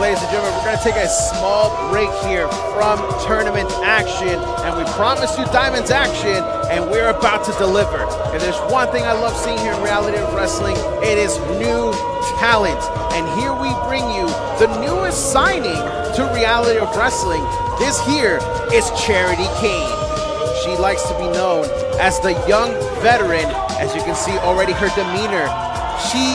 ladies and gentlemen, we're going to take a small break here from tournament action, and we promised you Diamonds action, and we're about to deliver. If there's one thing I love seeing here in reality of wrestling, it is new talent. And here we bring you the newest signing to reality of wrestling. This here is Charity Kane. She likes to be known as the young veteran. As you can see already, her demeanor, she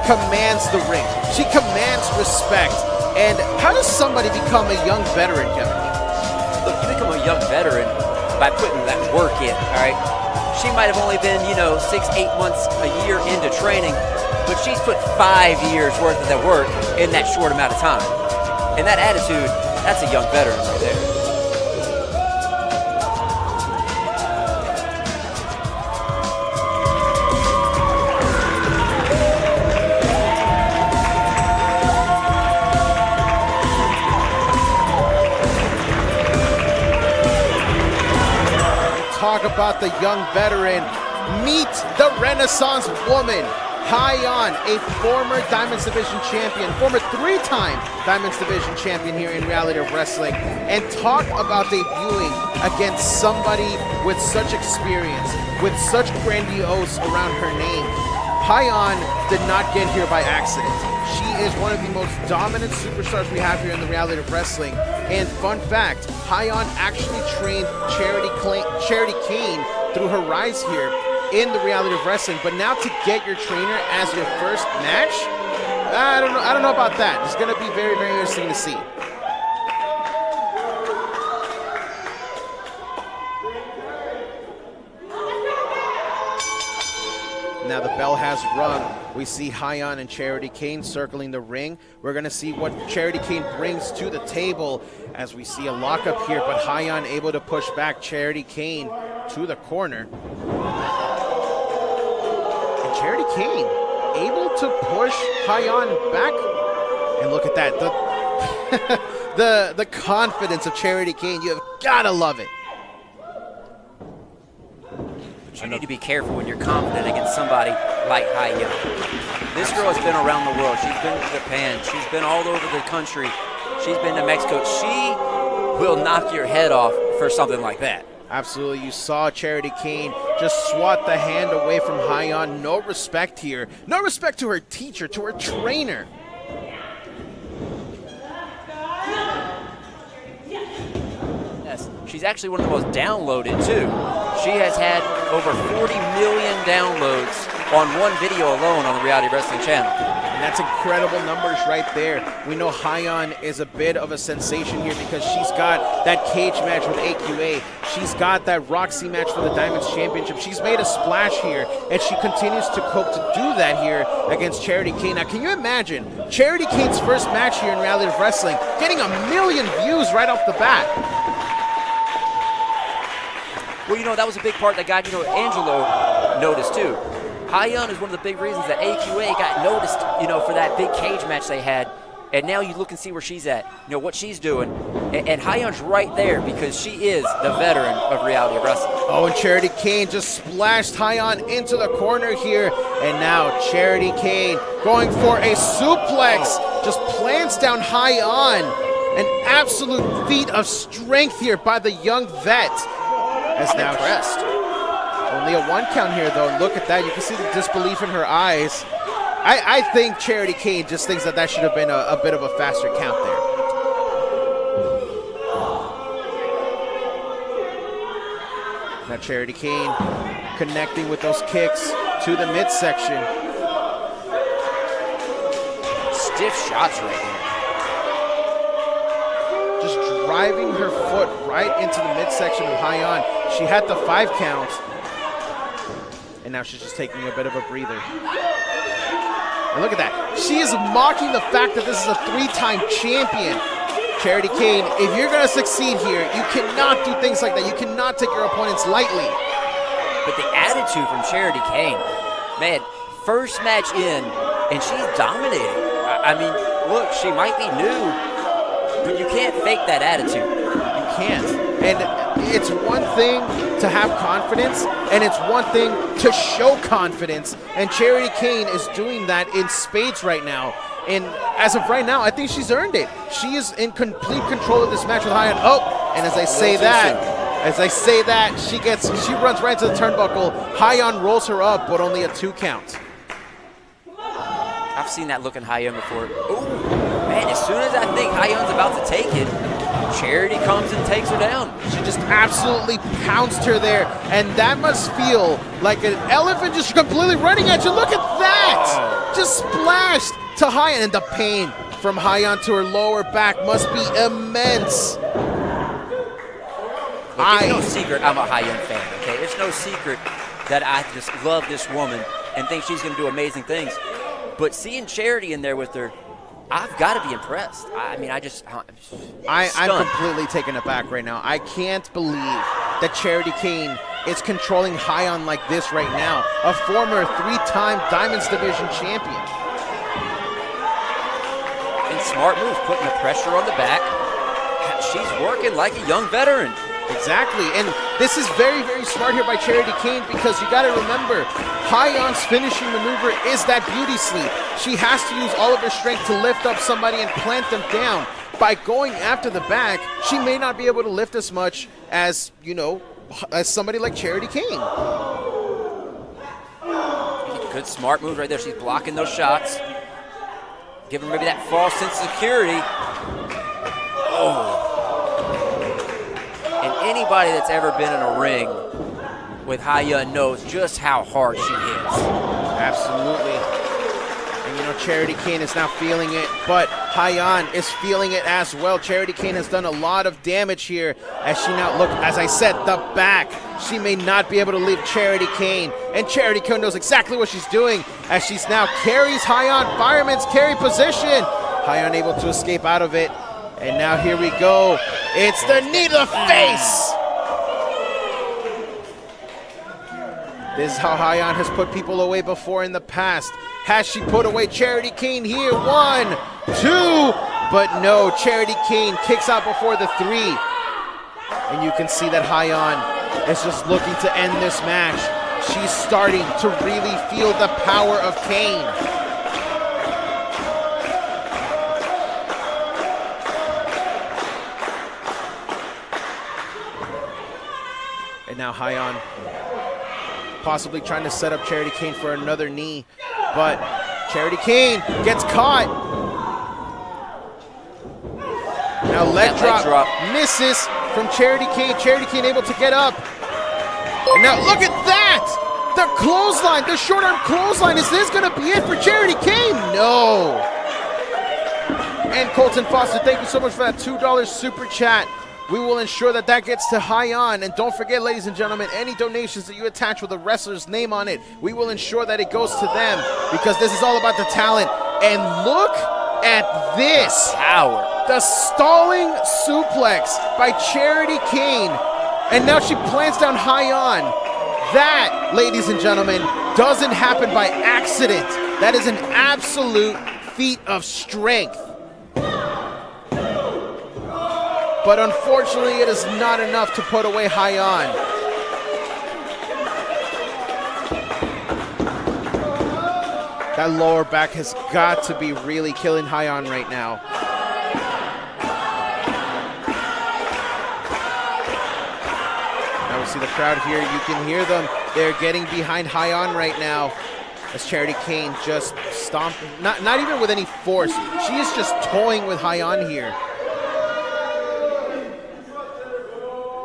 commands the ring. She commands respect. And how does somebody become a young veteran, Kevin? Look, you become a young veteran by putting that work in, all right? She might have only been, 6-8 months a year into training, but she's put 5 years worth of that work in that short amount of time. And that attitude, that's a young veteran right there. Talk about the young veteran. Meet the Renaissance woman, Hyan, a former Diamonds Division champion, former 3-time Diamonds Division champion here in reality of wrestling. And talk about debuting against somebody with such experience, with such grandiose around her name. Hyan did not get here by accident. She is one of the most dominant superstars we have here in the reality of wrestling. And fun fact, Hyan actually trained Charity Kane through her rise here in the reality of wrestling. But now to get your trainer as your first match, I don't know about that. It's going to be very, very interesting to see. Now the bell has rung. We see Hyan and Charity Kane circling the ring. We're going to see what Charity Kane brings to the table as we see a lockup here, but Hyan able to push back Charity Kane to the corner. And Charity Kane able to push Hyan back. And look at that. The confidence of Charity Kane. You have got to love it. You need to be careful when you're confident against somebody like Hyan. This girl has been around the world. She's been to Japan. She's been all over the country. She's been to Mexico. She will knock your head off for something like that. Absolutely. You saw Charity Kane just swat the hand away from Hyan. No respect here. No respect to her teacher, to her trainer. Yes, she's actually one of the most downloaded, too. She has had over 40 million downloads on one video alone on the Reality Wrestling channel. And that's incredible numbers right there. We know Hyan is a bit of a sensation here because she's got that cage match with AQA. She's got that Roxy match for the Diamonds Championship. She's made a splash here, and she continues to cope to do that here against Charity Kane. Now, can you imagine Charity Kane's first match here in Reality of Wrestling getting 1 million views right off the bat? Well, that was a big part that got, Angelo noticed, too. Hyan is one of the big reasons that AQA got noticed, for that big cage match they had. And now you look and see where she's at, what she's doing. And Hyan's right there because she is the veteran of reality of wrestling. Oh, and Charity Kane just splashed Hyan into the corner here. And now Charity Kane going for a suplex. Just plants down Hyan. An absolute feat of strength here by the young vet. As now impressed. Only a 1 count here, though. Look at that. You can see the disbelief in her eyes. I think Charity Kane just thinks that should have been a bit of a faster count there. Now Charity Kane connecting with those kicks to the midsection. Stiff shots right here. Just driving her foot right into the midsection of Hyan. She had the 5 count. And now she's just taking a bit of a breather. And look at that. She is mocking the fact that this is a 3-time champion. Charity Kane, if you're going to succeed here, you cannot do things like that. You cannot take your opponents lightly. But the attitude from Charity Kane, man, first match in, and she's dominating. I mean, look, she might be new, but you can't fake that attitude. You can't. And it's one thing to have confidence, and it's one thing to show confidence. And Charity Kane is doing that in spades right now. And as of right now, I think she's earned it. She is in complete control of this match with Hyan. Oh, and as I say that, she runs right into the turnbuckle. Hyan rolls her up, but only a 2 count. I've seen that look in Hyan before. Ooh, man, as soon as I think Hyan's about to take it, Charity comes and takes her down. She just absolutely pounced her there, and that must feel like an elephant just completely running at you. Look at that! Just splashed to Hyan, and the pain from Hyan to her lower back must be immense. Look, it's no secret I'm a Hyan fan, okay? It's no secret that I just love this woman and think she's going to do amazing things. But seeing Charity in there with her, I've got to be impressed. I mean, I'm completely taken aback right now. I can't believe that Charity Kane is controlling Hyan like this right now. A former 3-time Diamonds Division champion. And smart move, putting the pressure on the back. She's working like a young veteran. Exactly, and this is very, very smart here by Charity Kane, because you got to remember, Hyan's finishing maneuver is that beauty sleep. She has to use all of her strength to lift up somebody and plant them down. By going after the back, she may not be able to lift as much as, you know, as somebody like Charity Kane. Good smart move right there. She's blocking those shots. Giving maybe that false sense of security. Oh. And anybody that's ever been in a ring with Hyan knows just how hard she hits. Absolutely. And you know, Charity Kane is now feeling it, but Hyan is feeling it as well. Charity Kane has done a lot of damage here as she now, look, as I said, the back. She may not be able to leave Charity Kane, and Charity Kane knows exactly what she's doing as she's now carries Hyan, fireman's carry position. Hyan able to escape out of it. And now here we go. It's the knee to the face. This is how Hyan has put people away before in the past. Has she put away Charity Kane here? 1, 2, but no, Charity Kane kicks out before the 3. And you can see that Hyan is just looking to end this match. She's starting to really feel the power of Kane. And now Hyan possibly trying to set up Charity Kane for another knee, but Charity Kane gets caught. Now leg drop misses from Charity Kane. Charity Kane able to get up. And now look at that! The clothesline, the short arm clothesline. Is this gonna be it for Charity Kane? No. And Colton Foster, thank you so much for that $2 super chat. We will ensure that that gets to Hyan. And don't forget, ladies and gentlemen, any donations that you attach with a wrestler's name on it, we will ensure that it goes to them, because this is all about the talent. And look at this. Power. The stalling suplex by Charity Kane. And now she plants down Hyan. That, ladies and gentlemen, doesn't happen by accident. That is an absolute feat of strength. But unfortunately, it is not enough to put away Hyan. That lower back has got to be really killing Hyan right now. Now we see the crowd here. You can hear them. They're getting behind Hyan right now as Charity Kane just stomping. Not even with any force. She is just toying with Hyan here.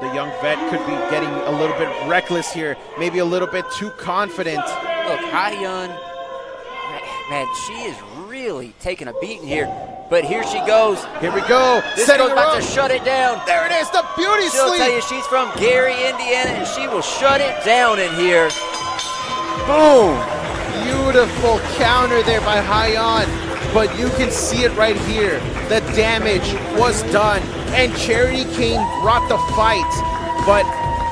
The young vet could be getting a little bit reckless here, maybe a little bit too confident. Look, Hyan, man, she is really taking a beating here. But here she goes. Here we go. This girl's about to shut it down. There it is, the beauty She'll sleep. tell you she's from Gary, Indiana, and she will shut it down in here. Boom. Beautiful counter there by Hyan. But you can see it right here. The damage was done, and Charity Kane brought the fight. But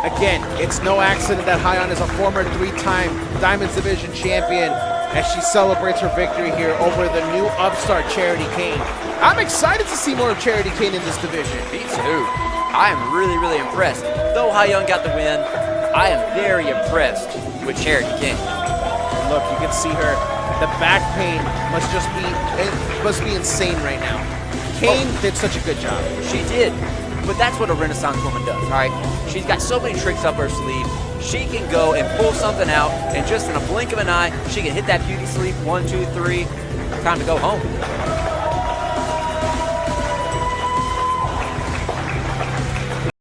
again, it's no accident that Hyan is a former 3-time Diamonds Division champion as she celebrates her victory here over the new upstart Charity Kane. I'm excited to see more of Charity Kane in this division. Me too. I am really, really impressed. Though Hyan got the win, I am very impressed with Charity Kane. And look, you can see her The back pain must be insane right now. Kane did such a good job. She did. But that's what a Renaissance woman does, all right? She's got so many tricks up her sleeve. She can go and pull something out, and just in a blink of an eye, she can hit that beauty sleep. 1, 2, 3. Time to go home.